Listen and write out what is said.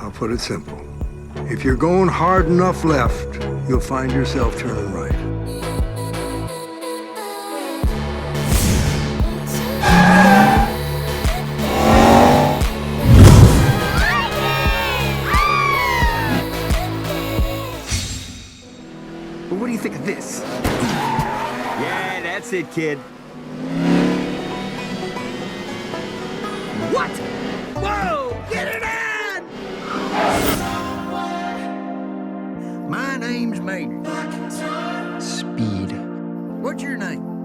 I'll put it simple. If you're going hard enough left, you'll find yourself turning right. Well, what do you think of this? Yeah, that's it, kid. What? Whoa! Get it in! My name's Maynard. Speed. What's your name?